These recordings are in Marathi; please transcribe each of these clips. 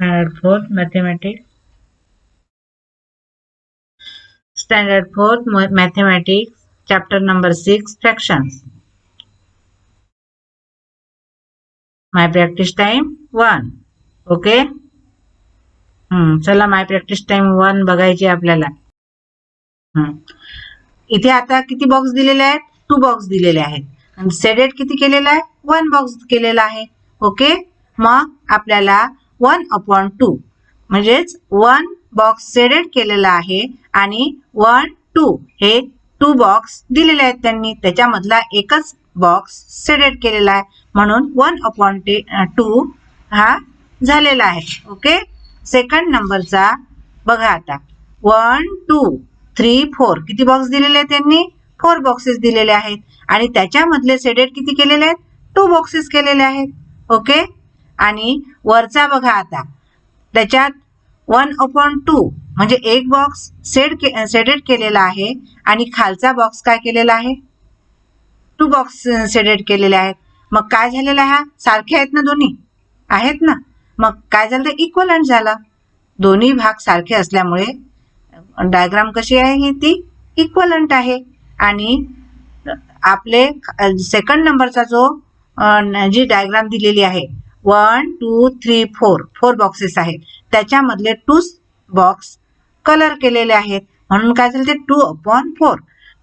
Standard 4 Mathematics. Standard 4 Mathematics, chapter number 6, Fractions. My practice time 1. Okay. चला माय प्रॅक्टिस टाइम 1 बघायची आपल्याला. इथे आता किती बॉक्स दिलेले आहेत? 2 बॉक्स दिलेले आहेत. आणि शेडेड किती केलेला आहे? 1 बॉक्स केलेला आहे. ओके. मग आपल्याला 1/2 म्हणजेच 1 बॉक्स शेडेड केलेला आहे आणि 1, 2 हे 2 बॉक्स दिलेले आहेत त्यांनी. त्याच्यामधला एकच बॉक्स शेडेड केलेला आहे म्हणून 1/2 हा झालेला आहे. ओके. सेकंड नंबरचा बघा आता 1, 2, 3, 4 किती बॉक्स दिलेले आहेत त्यांनी? 4 बॉक्सेस दिलेले आहेत आणि त्याच्यामधले शेडेड किती केलेले आहेत? 2 बॉक्सेस केलेले आहेत. ओके. आणि वरचा बघा आता त्याच्यात 1/2 म्हणजे एक बॉक्स शेडेड केलेला आहे आणि खालचा बॉक्स काय केलेला आहे? 2 बॉक्स शेडेड केलेले आहेत. मग काय झालेलं आहे? सारखे आहेत ना दोन्ही? आहेत ना. मग काय झालं? इक्वलंट झालं. दोन्ही भाग सारखे असल्यामुळे डायग्राम कशी आहे? ही ती इक्वलंट आहे. आणि आपले सेकंड नंबरचा जो जी डायग्राम दिलेली आहे 1, 2, 3, 4 बॉक्सेस आहेत त्याच्यामधले 2 बॉक्स कलर केलेले आहेत म्हणून काय झालं? ते 2/4.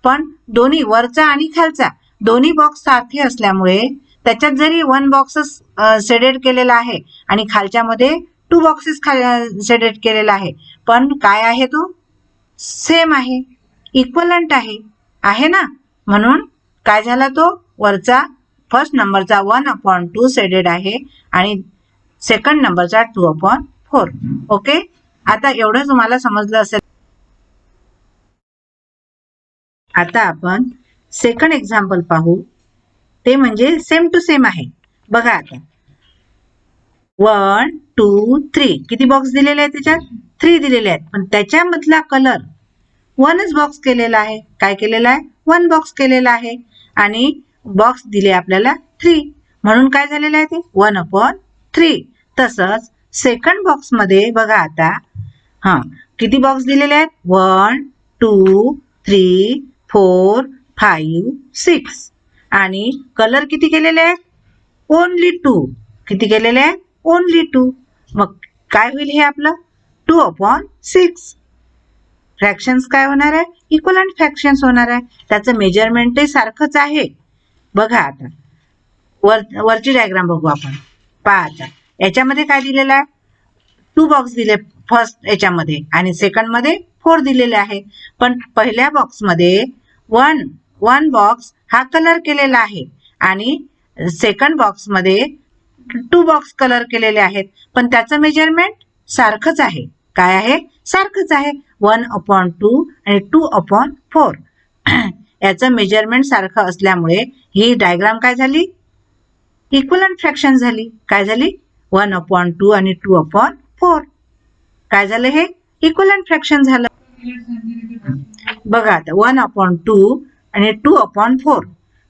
पण दोन्ही वरचा आणि खालचा दोन्ही बॉक्स सारखे असल्यामुळे त्याच्यात जरी 1 बॉक्सच शेडेड केलेला आहे आणि खालच्यामध्ये 2 बॉक्सेस शेडेड केलेला आहे पण काय आहे? तो सेम आहे, इक्वलंट आहे ना. म्हणून काय झाला? तो वरचा फर्स्ट नंबरचा 1/2 शेडेड आहे आणि सेकंड नंबरचा 2/4. ओके. आता एवढं तुम्हाला समजलं असेल. आता आपण सेकंड एक्झाम्पल पाहू. ते म्हणजे सेम टू सेम आहे. बघा आता 1, 2, 3 किती बॉक्स दिलेले आहेत? त्याच्यात 3 दिलेले आहेत पण त्याच्यामधला कलर 1च बॉक्स केलेला आहे. काय केलेला आहे? 1 बॉक्स केलेला आहे आणि बॉक्स दिले आपल्याला 3 म्हणून काय झालेलं आहे? ते 1/3. तसंच सेकंड बॉक्स मध्ये बघा आता किती बॉक्स दिलेले आहेत? 1, 2, 3, 4, 5, 6 आणि कलर किती केलेले आहेत? ओनली 2. किती केलेले आहे? ओनली 2. मग काय होईल? हे आपलं 2/6. फ्रॅक्शन्स काय होणार आहे? इक्वलंट फ्रॅक्शन्स होणार आहे. त्याचं मेजरमेंटही सारखंच आहे. बघा आता वरची डायग्राम बघू आपण. पहा आता याच्यामध्ये काय दिलेलं आहे? 2 बॉक्स दिले फर्स्ट याच्यामध्ये आणि सेकंड मध्ये 4 दिलेले आहे. पण पहिल्या बॉक्समध्ये 1 बॉक्स हा कलर केलेला आहे आणि सेकंड बॉक्समध्ये 2 बॉक्स कलर केलेले आहेत पण त्याचं मेजरमेंट सारखंच आहे. काय आहे? सारखंच आहे. 1/2 आणि 2/4 याचं मेजरमेंट सारखं असल्यामुळे ही डायग्राम काय झाली? इक्वलंट फ्रॅक्शन झाली. काय झाली? 1/2 आणि 2/4. काय झालं? हे इक्वलंट फ्रॅक्शन झालं. बघा आता 1/2 आणि 2/4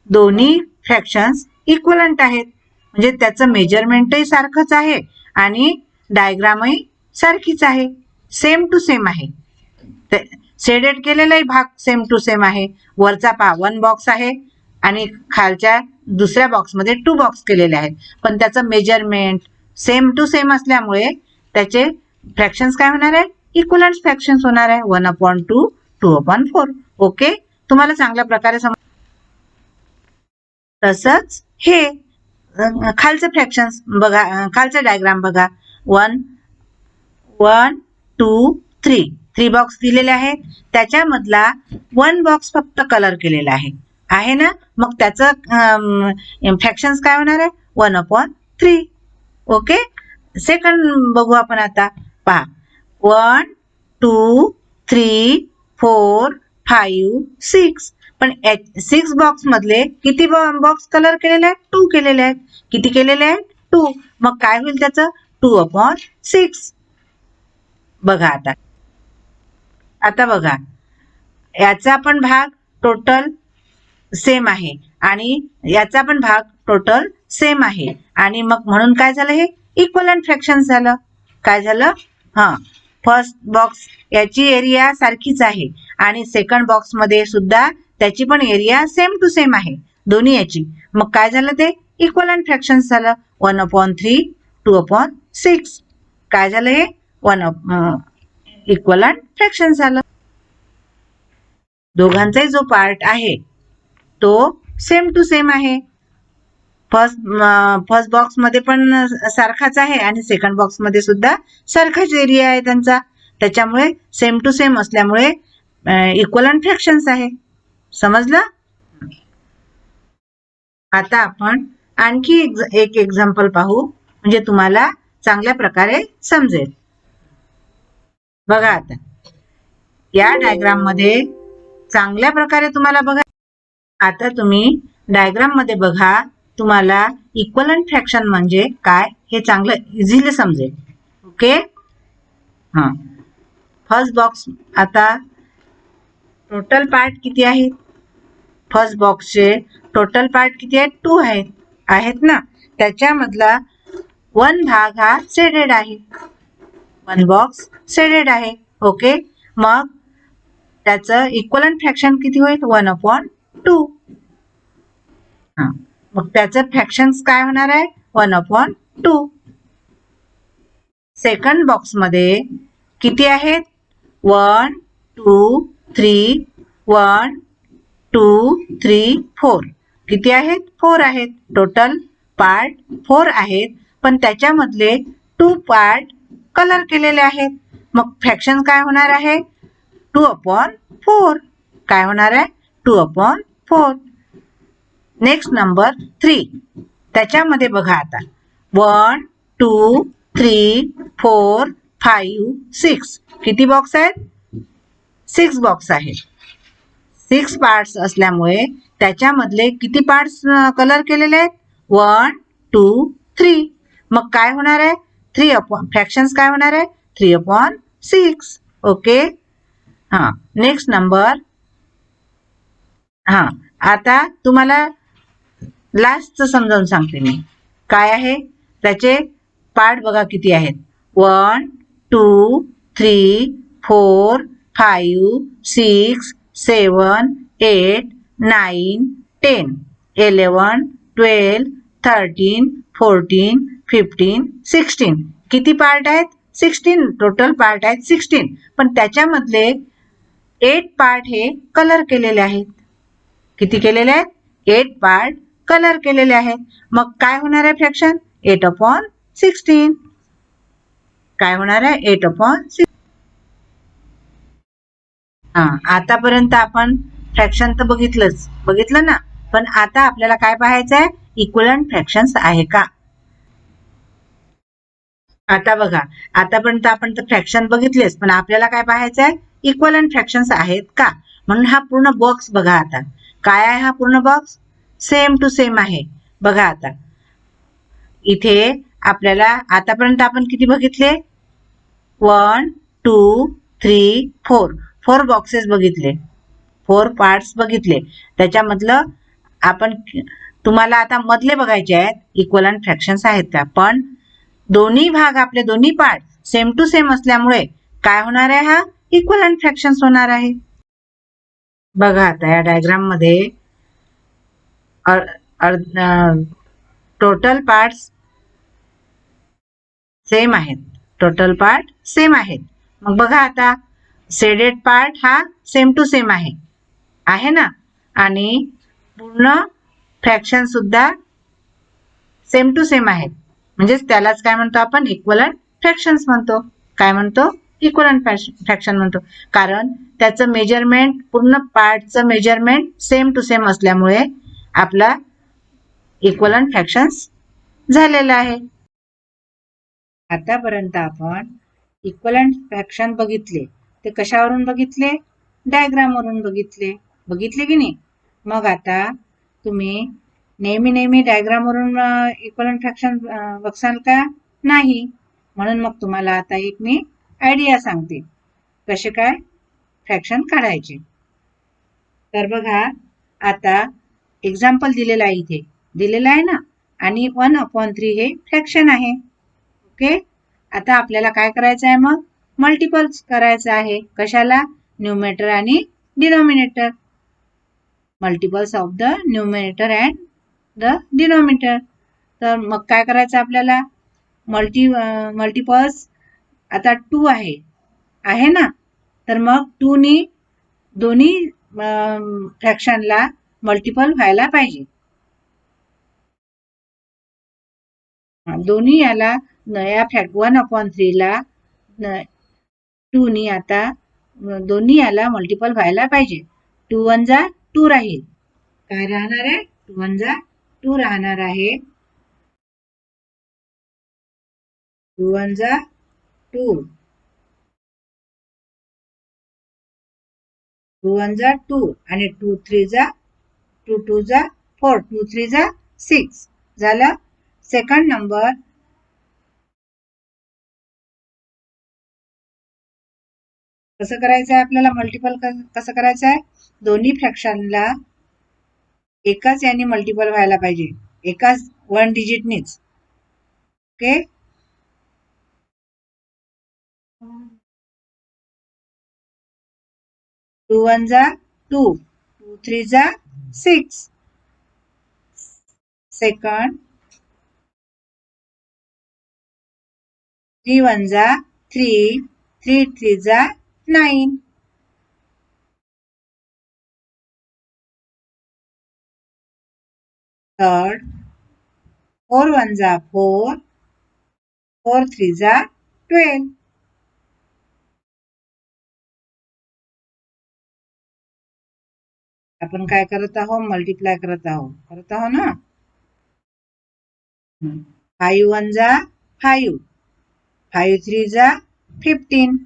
दोन्ही फ्रॅक्शन्स इक्वलंट आहेत म्हणजे त्याचं मेजरमेंटही सारखंच आहे आणि डायग्रामही सारखीच आहे. सेम टू सेम आहे. शेडेड केलेलाही भाग सेम टू सेम आहे. वरचा पहा 1 बॉक्स आहे आणि खालच्या दुसऱ्या बॉक्समध्ये 2 बॉक्स केलेले आहेत पण त्याचं मेजरमेंट सेम टू सेम असल्यामुळे त्याचे फ्रॅक्शन्स काय होणार आहे? इक्वलंट फ्रॅक्शन्स होणार आहे. 1/2, 2/4. ओके. तुम्हाला चांगल्या प्रकारे तसंच हे खालचं फ्रॅक्शन्स बघा. खालचं डायग्राम बघा. 1, 2, 3 बॉक्स दिलेले आहेत त्याच्यामधला 1 बॉक्स फक्त कलर केलेला आहे ना. मग त्याचं फ्रॅक्शन्स काय होणार आहे? 1/3. ओके. सेकंड बघू आपण आता. पहा 1, 2, 3, 4, 5, 6 पण 6 बॉक्स मधले किती बॉक्स कलर केलेले आहेत? 2 केलेले आहेत. किती केलेले आहेत? 2. मग काय होईल त्याचं? 2/6. बघा आता बघा याचा पण भाग टोटल सेम आहे आणि याचा पण भाग टोटल सेम आहे आणि मग म्हणून काय झालं? हे इक्वलंट फ्रॅक्शन झालं. काय झालं? हां, फर्स्ट बॉक्स याची एरिया सारखीच आहे आणि सेकंड बॉक्स मध्ये सुद्धा त्याची पण एरिया सेम टू सेम आहे दोन्ही याची. मग काय झालं? ते इक्वलंट फ्रॅक्शन झालं. 1/3 2/6. काय झालं? हे इक्वलंट फ्रॅक्शन झालं. दोघांचाही जो पार्ट आहे तो सेम टू सेम आहे. फर्स्ट बॉक्स मध्ये पण सारखाच आहे आणि सेकंड बॉक्स मध्ये सुद्धा सारखाच एरिया आहे त्यांचा. त्याच्यामुळे सेम टू सेम असल्यामुळे इक्वलंट फ्रॅक्शन्स आहे. समजलं? आता आपण आणखी एक एक्झाम्पल पाहू म्हणजे तुम्हाला चांगल्या प्रकारे समजेल. बघा आता या डायग्राम मध्ये चांगल्या प्रकारे तुम्हाला बघा. आता तुम्ही डायग्राम मध्ये बघा, तुम्हाला इक्वलंट फ्रॅक्शन म्हणजे काय हे चांगलं इझिली समजेल. ओके. हां, फर्स्ट बॉक्स आता टोटल पार्ट किती आहेत? फर्स्ट बॉक्सचे टोटल पार्ट किती आहेत? 2 आहेत ना. त्याच्यामधला 1 भाग हा शेडेड आहे. 1 बॉक्स शेडेड आहे. ओके. मग त्याचं इक्वलंट फ्रॅक्शन किती होईल? 1/2. हां, मग त्याचं फ्रॅक्शन्स काय होणार आहे? 1/2. सेकंड बॉक्स मध्ये किती आहेत? 1 2 3 1 2 3 4. किती आहेत? 4 आहेत. टोटल पार्ट 4 आहेत, पण त्याच्यामधले 2 पार्ट कलर केलेले आहेत. मग फ्रॅक्शन काय होणार आहे? 2/4. काय होणार आहे? 2/4. Next number 3. त्याच्यामध्ये बघा आता 1 2 3 4 5 6. किती बॉक्स आहेत? 6 बॉक्स आहेत. 6 पार्ट्स असल्यामुळे त्याच्यामधले किती पार्ट्स कलर केलेले आहेत? 1 2 3. मग काय होणार आहे? फ्रॅक्शन्स काय होणार आहे? 3/6. ओके. हां, नेक्स्ट नंबर. हां, आता तुम्हाला लास्टचं समजावून सांगते मी. काय आहे? त्याचे पार्ट बघा किती आहेत. 1 2 3 4 5 6 7 8 9 10 11 12 13 14 15 16. किती पार्ट आहेत? 16. टोटल पार्ट आहेत 16. पण त्याच्यामधले 8 पार्ट हे कलर केलेले आहेत. किती केलेले आहेत? 8 पार्ट कलर केलेले आहेत. मग काय होणार आहे फ्रॅक्शन? 8/16. काय होणार आहे? 8/16. हां, आतापर्यंत आपण फ्रॅक्शन तर बघितलं ना. पण आता आपल्याला काय पाहायचं आहे? इक्वलंट फ्रॅक्शन्स आहे का? आता बघा, आतापर्यंत आपण तर फ्रॅक्शन बघितलेच, पण आपल्याला काय पाहायचं आहे? इक्वलंट फ्रॅक्शन्स आहेत का? म्हणून हा पूर्ण बॉक्स बघा. आता काय आहे हा पूर्ण बॉक्स? सेम टू सेम आहे. बघा आता इथे आपल्याला आतापर्यंत आपण किती बघितले? 1 2 3 4. 4 बॉक्सेस बघितले, 4 पार्ट्स बघितले. त्याच्यामधलं आपण तुम्हाला आता मधले बघायचे आहेत इक्वलंट फ्रॅक्शन्स आहेत का. पण दोन्ही भाग आपले दोन्ही पार्ट सेम टू सेम असल्यामुळे काय होणार आहे? हा इक्वलंट फ्रॅक्शन्स होणार आहे. बघा आता या डायग्राम मध्ये टोटल पार्ट्स सेम आहेत. टोटल पार्ट सेम आहेत. मग बघा आता शेडेड पार्ट हा सेम टू सेम आहे ना. आणि पूर्ण फ्रॅक्शन सुद्धा सेम टू सेम आहेत. म्हणजेच त्यालाच काय म्हणतो आपण? इक्वलंट फ्रॅक्शन्स म्हणतो. काय म्हणतो? इक्वलंट फ्रॅक्शन म्हणतो. कारण त्याचं मेजरमेंट, पूर्ण पार्टचं मेजरमेंट सेम टू सेम असल्यामुळे आपला इक्वलंट फ्रॅक्शन्स झालेला आहे. आतापर्यंत आपण इक्वलंट फ्रॅक्शन बघितले. ते कशावरून बघितले? डायग्राम वरून बघितले की नाही? मग आता तुम्ही नेहमी डायग्राम वरून इक्वलंट फ्रॅक्शन बघसाल का? नाही. म्हणून मग तुम्हाला आता एक मी आयडिया सांगते कसे काय फ्रॅक्शन काढायचे. तर बघा आता एक्झाम्पल दिलेलं आहे, इथे दिलेलं आहे ना. आणि 1/3 हे फ्रॅक्शन आहे. ओके. आता आपल्याला काय करायचं आहे मग मल्टिपल्स करायचं आहे कशाला न्यूमरेटर आणि denominator multiples of the numerator and the denominator तर मग काय करायचं आपल्याला मल्टिपल्स आता 2 आहे ना तर मग 2 नी दोन्ही फ्रॅक्शनला मल्टिपल व्हायला पाहिजे दोन्ही याला या 1/3 ला 2 नी आता दोन्ही याला मल्टिपल व्हायला पाहिजे 2 1 जा 2 राहील काय राहणार आहे 2 1 जा 2 राहणार आहे 2 1 जा 2 2 1 जा 2 आणि 2 3 जा 2 2 जा 4 2 3 जा 6 झालं सेकंड नंबर कसं करायचं आहे आपल्याला मल्टिपल कसं करायचं आहे दोन्ही फ्रॅक्शनला एकाच याने मल्टिपल व्हायला पाहिजे एकाच 1 डिजिटनीच ओके 2 1 जा 2 2 3 जा 6 सेकंड 3 1 जा 3 3 3 जा 9 थर्ड 4 1 जा 4 4 3 जा 12 आपण काय करत आहोत मल्टिप्लाय करत आहोत ना 5 1 जा 5 5 3 जा 15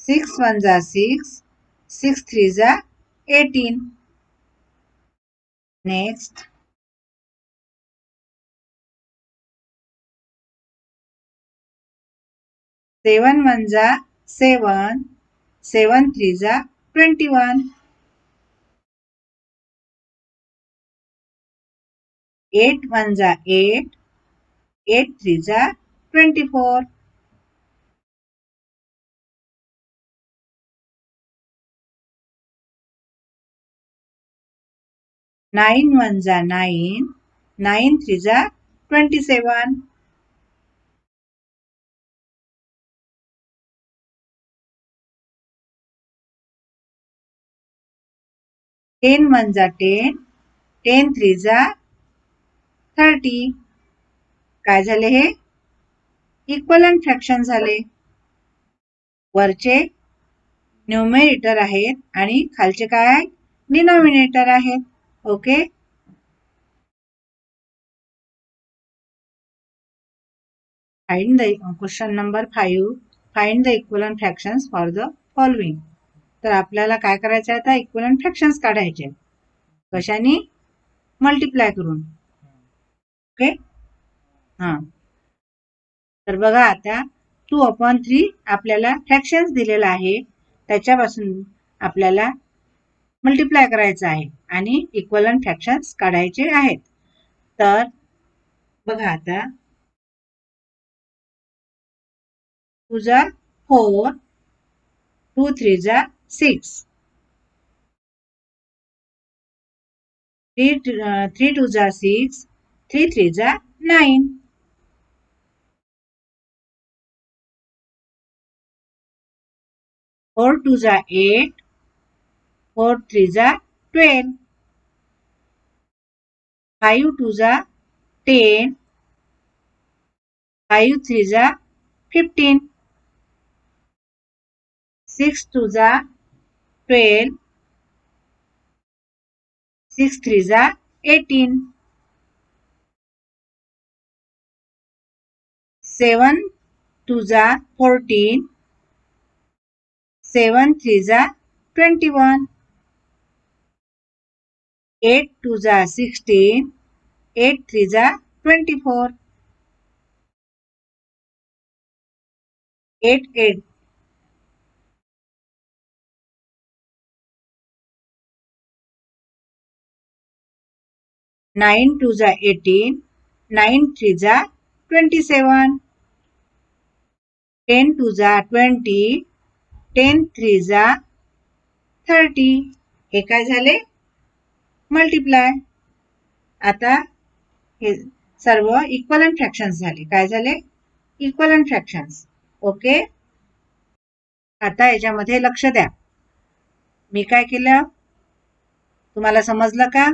6 1 जा 6 6 3 जा 18 नेक्स्ट 7 1 जा 7 7 3 जा 21 8 1 जा 8 8 3 जा 24 9 1 जा 9 9 3 जा 27 10 1 जा 10 10 3 जा 30 काय झाले हे इक्वलंट फ्रॅक्शन झाले वरचे न्यूमरेटर आहेत आणि खालचे काय आहे डिनॉमिनेटर आहेत okay find the question number 5 find the equivalent fractions for the following तर आपल्याला काय करायचं आहे आता इक्वलंट फ्रॅक्शन्स काढायचे कशाने मल्टिप्लाय करून ओके हां तर बघा आता 2/3 आपल्याला फ्रॅक्शन्स दिलेला आहे त्याच्यापासून आपल्याला मल्टिप्लाय करायचं आहे आणि इक्वलंट फ्रॅक्शन्स काढायचे आहेत तर बघा आता 2 जा 4 2 3 जा 6 3 2 जा 6 3 3 जा 9 4 2 जा 8 4 3 जा 12 5 2 जा 10 5 3 जा 15 6 2 जा 12 6 3 जा 18 7 2 जा 14 7 3 जा 21 8 2 जा 16 8 3 जा 24 8 8 9 2 जा 18, 9 3 जा 27, 10 2 जा 20, 10 3 जा 30. हे काय झाले? मल्टिप्लाय. आता हे सर्व इक्वलंट फ्रॅक्शन्स झाले. काय झाले? Equivalent fractions. ओके. आता याच्यामध्ये लक्ष द्या. मी काय केलं? तुम्हाला समजलं का?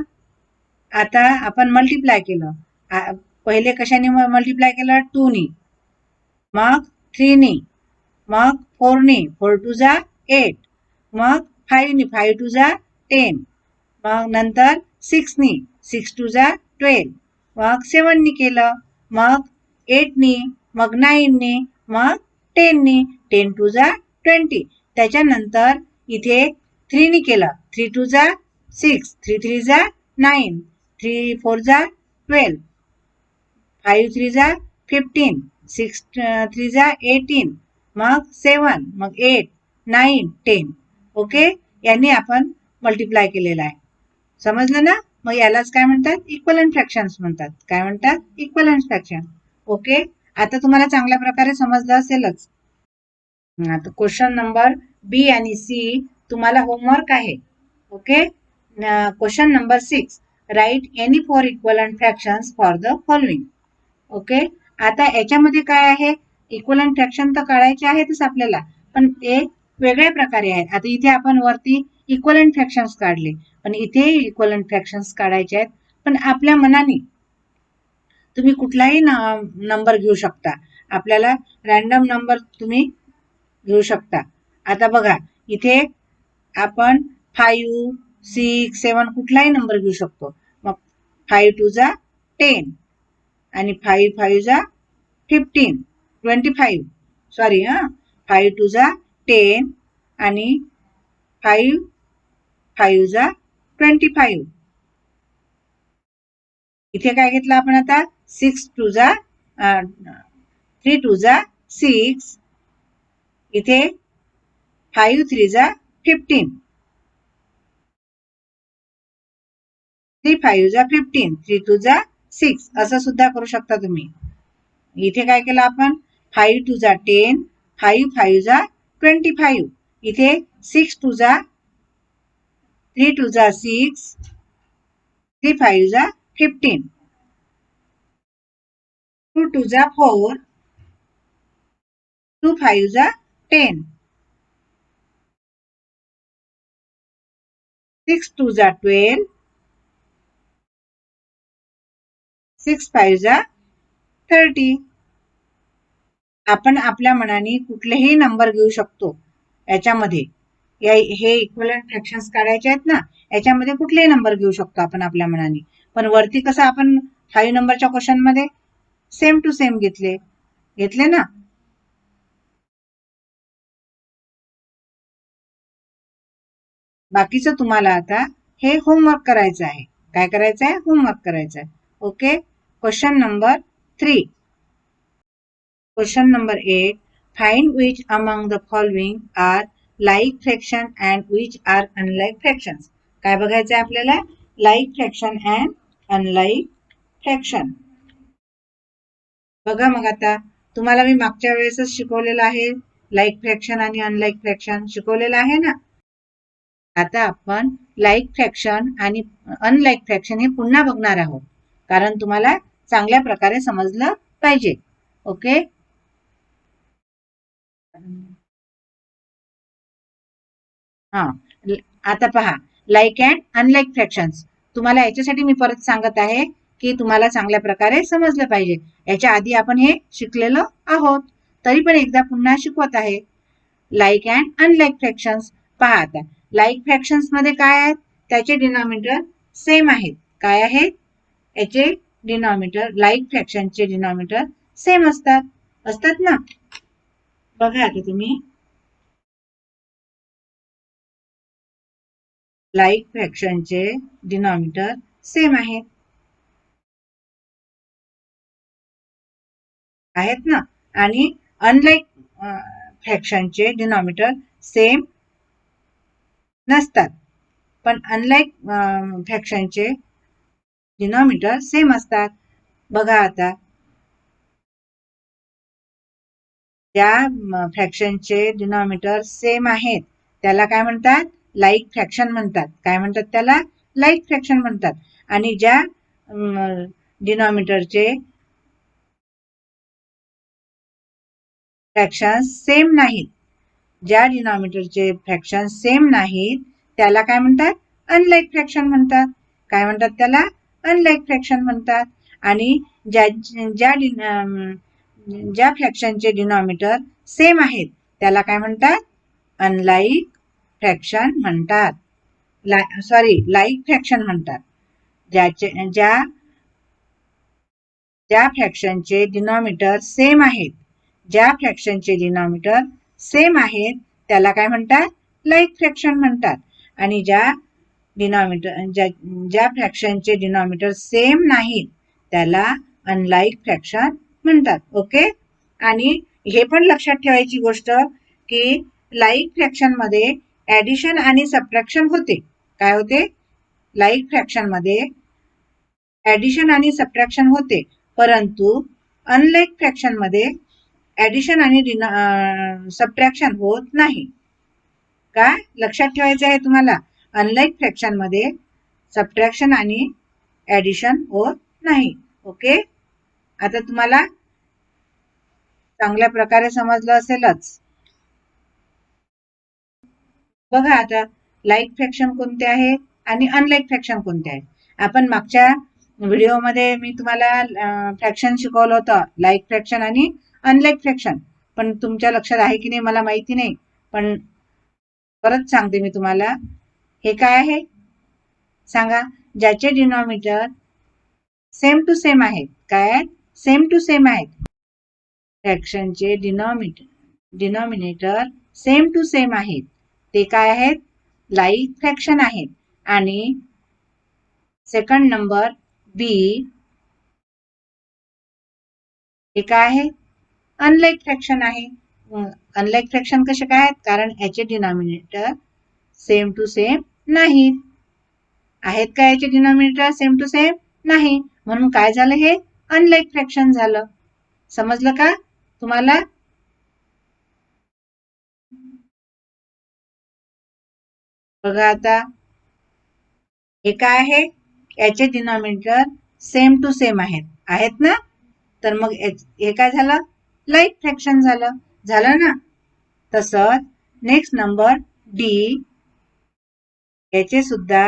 आता आपण मल्टिप्लाय केलं. पहिले कशाने मल्टिप्लाय केलं? 2 नी, मग 3 नी, मग 4 नी, 4 2 जा 8, मग 5 नी, 5 2 जा 10, मग नंतर 6 नी, 6 2 जा 12, मग 7 नी केलं, मग 8 नी, मग 9 नी, मग 10 नी, 10 2 जा 20. त्याच्यानंतर इथे 3 नी केलं, 3 2 जा 6, 3 3 जा 9, 3 4 जा 12, 5 3 जा 15, 6 3 जा 18, मग 7, मग 8, 9, 10. ओके. यांनी आपण मल्टिप्लाय केलेला आहे. समजलं ना? मग यालाच काय म्हणतात? इक्वलंट फ्रॅक्शन्स म्हणतात. काय म्हणतात? Equivalent fraction. ओके. आता तुम्हाला चांगल्या प्रकारे समजलं असेलच. आता क्वेश्चन नंबर बी आणि सी तुम्हाला होमवर्क आहे. Okay. Question number 6, write any 4 equivalent fractions for the following. Okay. आता याच्यामध्ये काय आहे? इक्वलंट फ्रॅक्शन तर काढायचे आहेतच आपल्याला, पण ते वेगळ्या प्रकारे आहेत. आता इथे आपण वरती इक्वलंट फ्रॅक्शन्स काढले, पण इथे इक्वलंट फ्रॅक्शन्स काढायचे आहेत, पण आपल्या मनाने तुम्ही कुठलाही नंबर घेऊ शकता. आपल्याला रॅन्डम नंबर तुम्ही घेऊ शकता. आता बघा, इथे आपण 5 6 7 कुठलाही नंबर घेऊ शकतो. मग 5 2 जा 10 आणि 5 5 जा 15 25, सॉरी 5 2 जा 10 आणि 5 5 जा 25. इथे काय घेतलं आपण आता? 6 2 जा 3 2 जा 6, इथे 5 3 जा 15, 3 5 जा 15, 3 2 जा 6, असं सुद्धा करू शकता तुम्ही. इथे काय केलं आपण? 5 2 जा 10, 5 5 जा 25, इथे 6 2 जा 3 2 जा 6, 3 5 जा 15, 2 2 जा 4, 2 5 जा 10, 6 2 जा 12, 6 5 जा 30. आपण आपल्या मनाने कुठलेही नंबर घेऊ शकतो. याच्यामध्ये हे इक्वलंट फ्रॅक्शन्स काढायचे आहेत ना, याच्यामध्ये कुठलेही नंबर घेऊ शकतो आपण आपल्या मनाने. पण वरती कसं आपण 5 नंबरच्या क्वेश्चन मध्ये सेम टू सेम घेतले ना. बाकीचं तुम्हाला आता हे होमवर्क करायचं आहे. काय करायचं आहे? होमवर्क करायचं आहे. Okay. Question number 3. Question number 8, find which among the following are like fraction and which are unlike fractions. काय बघायचं आहे आपल्याला? Like fraction and unlike fraction. बघा, मग आता तुम्हाला मी मागच्या वेळेसच शिकवलेलं आहे. लाईक फ्रॅक्शन आणि अनलाईक फ्रॅक्शन शिकवलेलं आहे ना. आता आपण लाईक फ्रॅक्शन आणि अनलाईक फ्रॅक्शन हे पुन्हा बघणार आहोत, कारण तुम्हाला चांगल्या प्रकारे समजलं पाहिजे. ओके. हा, आता पहा, लाईक अँड अनलाईक फ्रॅक्शन्स. तुम्हाला याच्यासाठी मी परत सांगत आहे की तुम्हाला चांगल्या प्रकारे समजलं पाहिजे. याच्या आधी आपण हे शिकलेलो आहोत, तरी पण एकदा पुन्हा शिकवत आहे. Like and unlike fractions. पहा, आता लाईक फ्रॅक्शन्स मध्ये काय आहेत? त्याचे डिनॉमिनेटर सेम आहेत. काय आहेत? याचे डिनॉमिनेटर, लाईक फ्रॅक्शनचे डिनॉमिनेटर सेम असतात ना. बघा आता तुम्ही, लाईक फ्रॅक्शनचे डिनॉमिनेटर सेम आहेत ना, आणि अनलाईक फ्रॅक्शनचे डिनॉमिनेटर सेम नसतात. पण अनलाईक फ्रॅक्शनचे डिनॉमिनेटर सेम असतात. बघा आता ज्या फ्रॅक्शनचे डिनॉमिनेटर सेम आहेत त्याला काय म्हणतात? लाईक फ्रॅक्शन म्हणतात. काय म्हणतात त्याला? लाईक फ्रॅक्शन म्हणतात. आणि ज्या डिनॉमिनेटरचे फ्रॅक्शन सेम नाहीत, ज्या डिनॉमिनेटरचे फ्रॅक्शन सेम नाहीत त्याला काय म्हणतात? अनलाईक फ्रॅक्शन म्हणतात. काय म्हणतात त्याला? अनलाईक फ्रॅक्शन म्हणतात. आणि ज्या ज्या ज्या फ्रॅक्शनचे डिनॉमिनेटर सेम आहेत त्याला काय म्हणतात? अनलाईक फ्रॅक्शन म्हणतात. लाईक फ्रॅक्शन म्हणतात. ज्या फ्रॅक्शनचे डिनॉमिनेटर सेम आहेत, ज्या फ्रॅक्शनचे डिनॉमिनेटर सेम आहेत त्याला काय म्हणतात? लाईक फ्रॅक्शन म्हणतात. आणि ज्या फ्रॅक्शनचे डिनॉमिनेटर सेम नाहीत त्याला अनलाईक फ्रॅक्शन म्हणतात. ओके. आणि हे पण लक्षात ठेवायची गोष्ट की लाईक फ्रॅक्शन मध्ये ऍडिशन आणि सबट्रॅक्शन होते. काय होते? लाईक फ्रॅक्शन मध्ये ऍडिशन आणि सबट्रॅक्शन होते, परंतु अनलाईक फ्रॅक्शन मध्ये ऍडिशन आणि सबट्रॅक्शन होत नाही. काय लक्षात ठेवायचं आहे तुम्हाला? अनलाईक फ्रॅक्शन मध्ये सबट्रॅक्शन आणि ऍडिशन होत नाही. ओके. आता तुम्हाला चांगल्या प्रकारे समजलं असेलच. बघा आता लाईक फ्रॅक्शन कोणते आहेत आणि अनलाईक फ्रॅक्शन कोणते आहेत. आपण मागच्या व्हिडिओमध्ये मी तुम्हाला फ्रॅक्शन शिकवलं होतं, लाईक फ्रॅक्शन आणि अनलाईक फ्रॅक्शन. पण तुमच्या लक्षात आहे की नाही मला माहिती नाही, पण परत सांगते मी तुम्हाला. हे काय आहे सांगा? ज्याचे डिनॉमिनेटर सेम टू सेम आहेत. काय? सेम टू सेम आहेत. फ्रॅक्शनचे डिनॉमिनेटर सेम टू सेम आहेत. ते काय आहेत? लाईक फ्रॅक्शन आहेत. आणि सेकंड नंबर बी हे काय आहे? अनलाईक फ्रॅक्शन आहे. अनलाईक फ्रॅक्शन कसे काय आहेत? कारण याचे डिनॉमिनेटर सेम टू सेम नाहीत. आहेत का याचे डिनॉमिनेटर सेम टू सेम? नाही. म्हणून काय झालं? हे अनलाईक फ्रॅक्शन झालं. समजलं का तुम्हाला? बघा आता हे काय आहे? याचे डिनॉमिनेटर सेम टू सेम आहेत ना? तर मग हे काय झालं? लाईक फ्रॅक्शन झालं. झालं ना? तसंच नेक्स्ट नंबर डी, याचे सुद्धा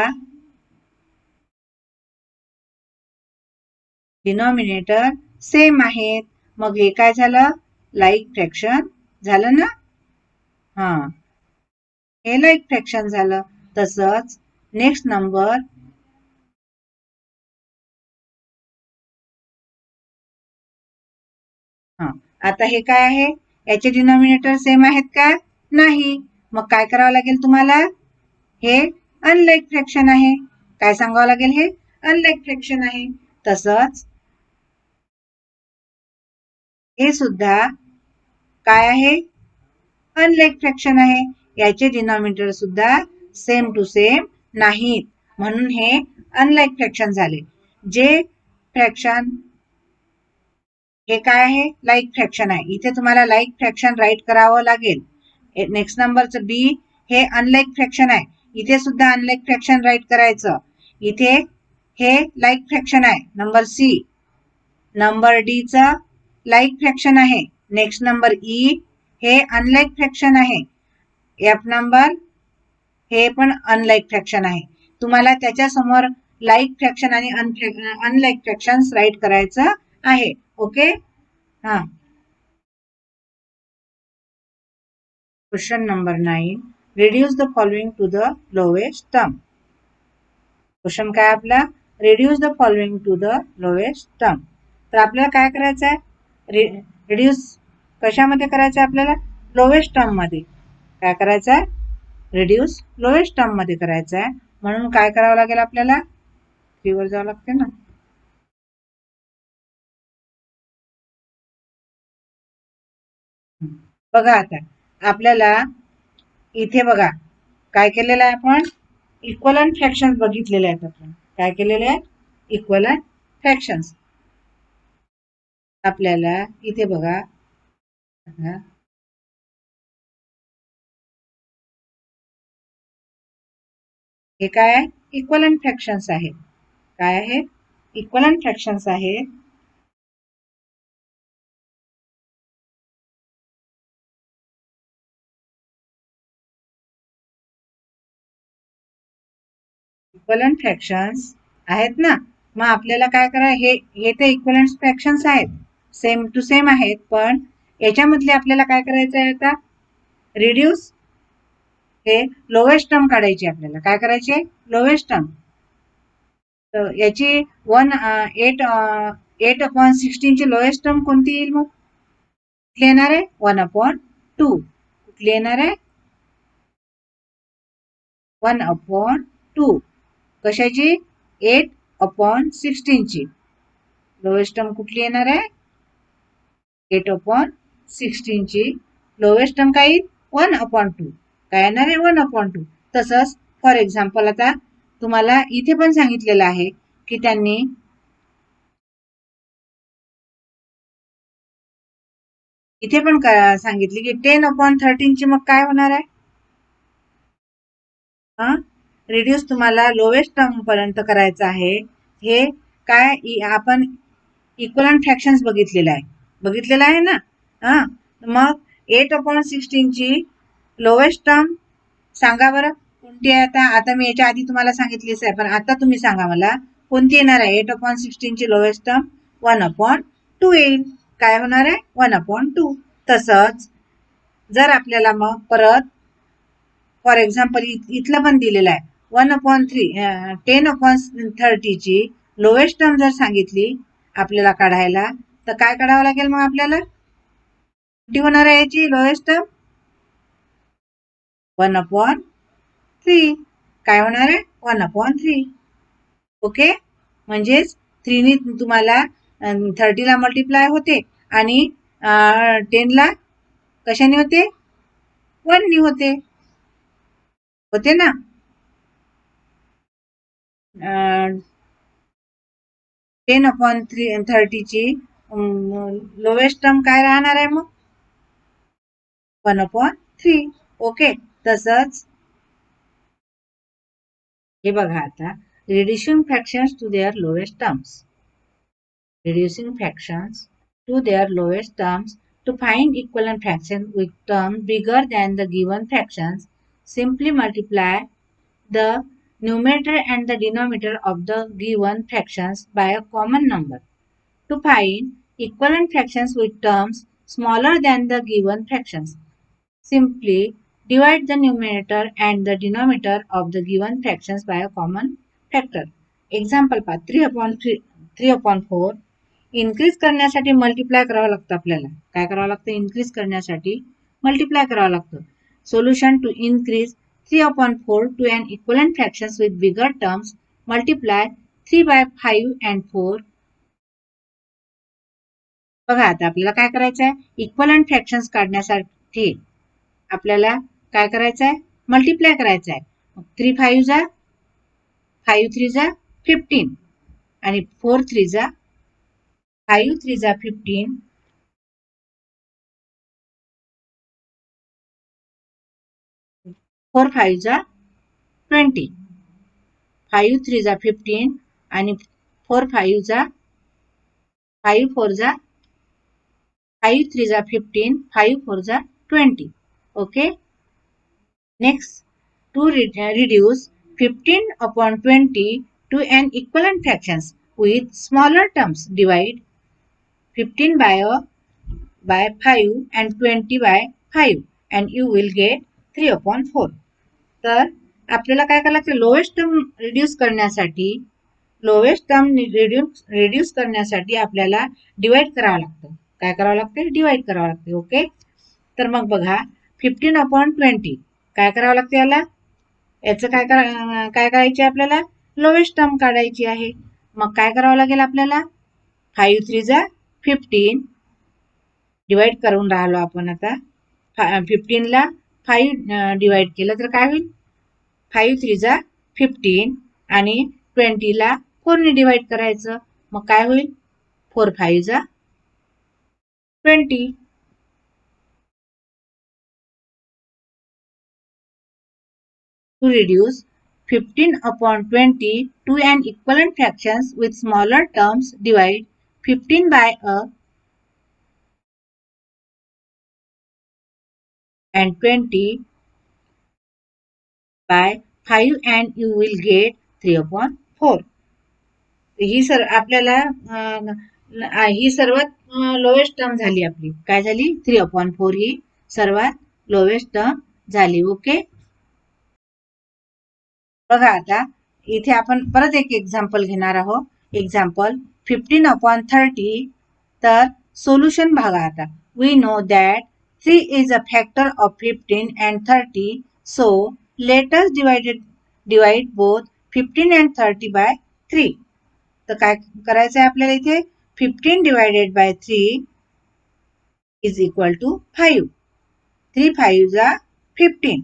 डिनॉमिनेटर सेम आहेत. मग हे काय झालं? लाईक फ्रॅक्शन झालं ना? हा, हे लाईक फ्रॅक्शन झालं. तसंच नेक्स्ट नंबर आता हे काय आहे? याचे डिनॉमिनेटर सेम आहेत का? नाही. मग काय करावं लागेल तुम्हाला? हे अनलाईक फ्रॅक्शन आहे. काय सांगावं लागेल? हे अनलाईक फ्रॅक्शन आहे. तसंच हे सुद्धा काय आहे? अनलाईक फ्रॅक्शन आहे. याचे डिनॉमिनेटर सुद्धा सेम टू सेम नाहीत, म्हणून हे अनलाईक फ्रॅक्शन झाले. जे फ्रॅक्शन हे काय आहे? लाईक फ्रॅक्शन आहे. इथे तुम्हाला लाईक फ्रॅक्शन राईट करावं लागेल. नेक्स्ट नंबरचं बी हे अनलाईक फ्रॅक्शन आहे. इथे सुद्धा अनलाईक फ्रॅक्शन राईट करायचं. इथे हे लाईक फ्रॅक्शन आहे. Number C. नंबर डी चा लाईक फ्रॅक्शन आहे. नेक्स्ट नंबर ई हे अनलाईक फ्रॅक्शन आहे. एफ नंबर हे पण अनलाईक फ्रॅक्शन आहे. तुम्हाला त्याच्या समोर लाईक फ्रॅक्शन आणि अनलाईक फ्रॅक्शन राईट करायचं आहे. ओके. हा, question number 9. Reduce the following to the lowest term. Question काय आपला? Reduce the following to the lowest term. तर आपल्याला काय करायचं आहे? रिड्यूस कशामध्ये करायचं आहे आपल्याला? लोएस्ट टर्म मध्ये. काय करायचं आहे? रिड्यूस लोएस्ट टर्म मध्ये करायचं आहे. म्हणून काय करावं लागेल आपल्याला? 3 वर जावं लागते ना. बघा आता आपल्याला इथे बघा काय केलेलं आहे आपण? इक्वलंट फ्रॅक्शन बघितलेले आहेत आपण. काय केलेले आहेत? Equivalent fractions. आपल्याला इथे बघा, हे काय आहे? इक्वलंट फ्रॅक्शन्स आहे. काय आहे? इक्वलंट फ्रॅक्शन्स आहे. इक्वलंट फ्रॅक्शन्स आहेत ना. मग आपल्याला काय करा, हे ते इक्वलंट फ्रॅक्शन्स आहेत, सेम टू सेम आहेत, पण याच्यामधले आपल्याला काय करायचं आहे आता? रिड्यूस हे लोवेस्ट टर्म काढायची. आपल्याला काय करायचे? Lowest term. तर याची 8/16 ची लोएस्ट टर्म कोणती येईल? मग कुठली येणार आहे? 1/2. कुठली येणार आहे? 1/2. कशाची? 8/16 ची लोएस्ट टर्म कुठली येणार आहे? 8/16 ची लोएस्ट टर्म काय येईल? 1/2. काय येणार आहे? 1/2. तसंच फॉर एक्झाम्पल आता तुम्हाला इथे पण सांगितलेलं आहे की त्यांनी इथे पण सांगितले की 10/13 ची मग काय होणार आहे? रिड्यूस तुम्हाला लोवेस्ट टर्म पर्यंत करायचं आहे. हे काय आपण इक्वलंट फ्रॅक्शन्स बघितलेलं आहे ना. मग 8/16 ची लोवेस्ट टर्म सांगा बरं कोणती आहे? आता मी याच्या आधी तुम्हाला सांगितलीच आहे, पण आता तुम्ही सांगा मला कोणती येणार आहे? 8/16 ची लोवेस्ट टर्म 1/2 येईल. काय होणार आहे? 1/2. तसंच जर आपल्याला मग परत फॉर एक्झाम्पल इथलं पण दिलेलं आहे 1/3 10/30 ची लोएस्ट टर्म जर सांगितली आपल्याला काढायला, तर काय काढावं लागेल मग आपल्याला? किती होणार आहे याची लोएस्ट टर्म? 1/3. काय होणार आहे? 1/3. ओके. म्हणजेच 3 तुम्हाला 30 ला मल्टिप्लाय होते आणि 10 ला कशाने होते? 1 नी होते ना. 10/30 ची लोवेस्ट टर्म काय राहणार आहे मग? 1/3. ओके. तसंच हे बघा आता, reducing fractions to their lowest terms. Reducing fractions to their lowest terms to find equivalent fractions with terms bigger than the given fractions, simply multiply the numerator and the denominator of the given fractions by a common number. To find equivalent fractions with terms smaller than the given fractions, simply divide the numerator and the denominator of the given fractions by a common factor. Example पहा, 3/4 इन्क्रीज करण्यासाठी मल्टिप्लाय करावं लागतं. आपल्याला काय करावं लागतं? इन्क्रीज करण्यासाठी मल्टिप्लाय करावं लागतं. Solution to increase 3/4 to an equivalent fractions with bigger terms, multiply 3/5 and 4. बघा आता आपल्याला काय करायचं आहे? इक्वलंट फ्रॅक्शन्स काढण्यासाठी आपल्याला काय करायचं आहे? मल्टिप्लाय करायचं आहे. 3/5 जा 5/3 जा 15 आणि 4/3 जा 5/3 जा 15. 4/5 जा 20. 5/3 जा 15 आणि 4/5 जा 5/4 जा 5/3 जा 15, 5/4 जा 20. Okay. Next, to reduce 15/20 to an equivalent fractions with smaller terms, divide 15 by 5 and 20 by 5 and you will get 3/4. तर आपल्याला काय करायचं? लोवेस्ट टर्म रिड्यूस करण्यासाठी आपल्याला डिवाइड करावं लागतं. काय करावं लागतं? डिवाइड करावं लागते. ओके. तर मग बघा 15/20 काय करावं लागतं? याचं काय करायचे? आपल्याला लोवेस्ट टर्म काढायची आहे. मग काय करावं लागेल आपल्याला? 5/3 जा 15 डिवाइड करून राहिलो आपण. आता 15 ला 5 डिवाइड केलं तर काय होईल? 5/3 जा 15 आणि 20 ला 4 ने डिवाइड करायचं. मग काय होईल? 4 5 जा 20. To reduce 15/20 to an equivalent fractions with smaller terms, divide 15 by a and 20 by 5 and you will get 3/4. ही आपल्याला ही सर्वात लोवेस्ट टर्म झाली आपली. काय झाली? 3/4 ही सर्वात लोवेस्ट टर्म झाली. ओके. बघा आता इथे आपण परत एक एक्झाम्पल घेणार आहोत. एक्झाम्पल 15/30. तर सोल्युशन बघा आता. We know that 3 is a factor of 15 and 30. So let us divide both 15 and 30 by 3. तर काय करायचं आहे आपल्याला इथे? 15 divided by 3 is equal to 5. 3 5 जा 15.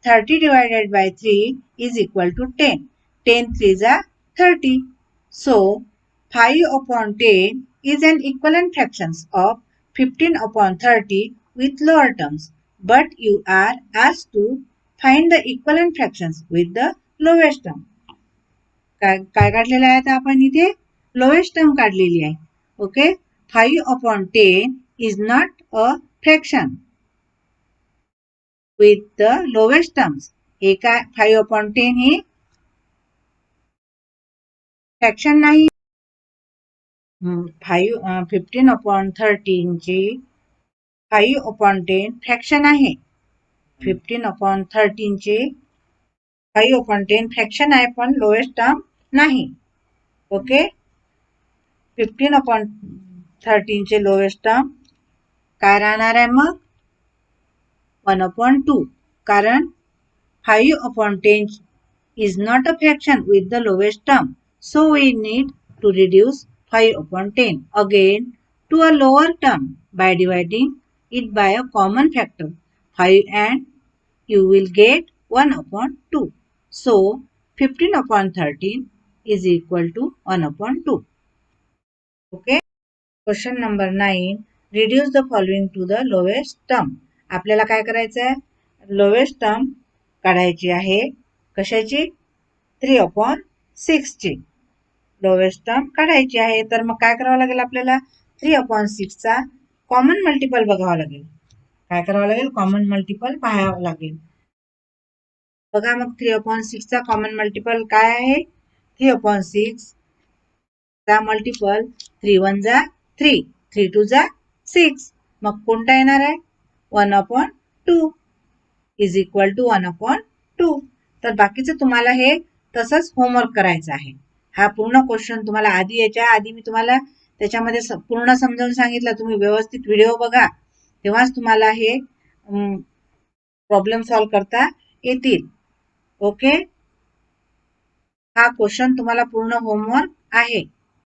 30 divided by 3 is equal to 10. 10 3 जा 30. So 5/10 is an equivalent fractions of 15/30 with lower terms. But you are asked to find the equivalent fractions with the lowest term. काय काढलेलं आहे आता आपण इथे? लोएस्ट टर्म काढलेली आहे. Okay. 5/10 is not a fraction with the lowest terms. हे काय? 5/10 हे फ्रॅक्शन नाही. 15/13 ची 5/10 फ्रॅक्शन आहे. 15/13 चे 5/10 फ्रॅक्शन आहे पण लोएस्ट टर्म नाही. ओके. 15/13 चे लोएस्ट टर्म काय राहणार आहे मग? 1/2. कारण 5/10 is not a fraction with the lowest term. So we need to reduce 5/10 again to a lower term by dividing it by a common factor 5 and you will get 1/2. So 15/13 is equal to 1/2. Okay. Question number 9. Reduce the following to the lowest term. आपल्याला काय करायचं आहे? लोवेस्ट टर्म काढायची आहे. कशाची? 3/6 ची लोवेस्ट टर्म काढायची आहे. तर मग काय करावं लागेल आपल्याला? 3/6 चा कॉमन मल्टिपल बघावं लागेल. काय करावं लागेल? कॉमन मल्टिपल पाहावं लागेल. बघा मग 3/6 चा कॉमन मल्टिपल काय आहे? 3/6 चा मल्टिपल 3 1 जा 3, 3 2 जा 6. मग कोणता येणार आहे? 1/2 इज इक्वल टू 1/2. तर बाकीचं तुम्हाला हे तसंच होमवर्क करायचं आहे. हा पूर्ण क्वेश्चन तुम्हाला आधी याच्या आधी मी तुम्हाला त्याच्यामध्ये पूर्ण समजावून सांगितलं. तुम्ही व्यवस्थित व्हिडिओ बघा तेव्हाच तुम्हाला हे प्रॉब्लेम सॉल्व्ह करता येतील. ओके. हा क्वेश्चन तुम्हाला पूर्ण होमवर्क आहे.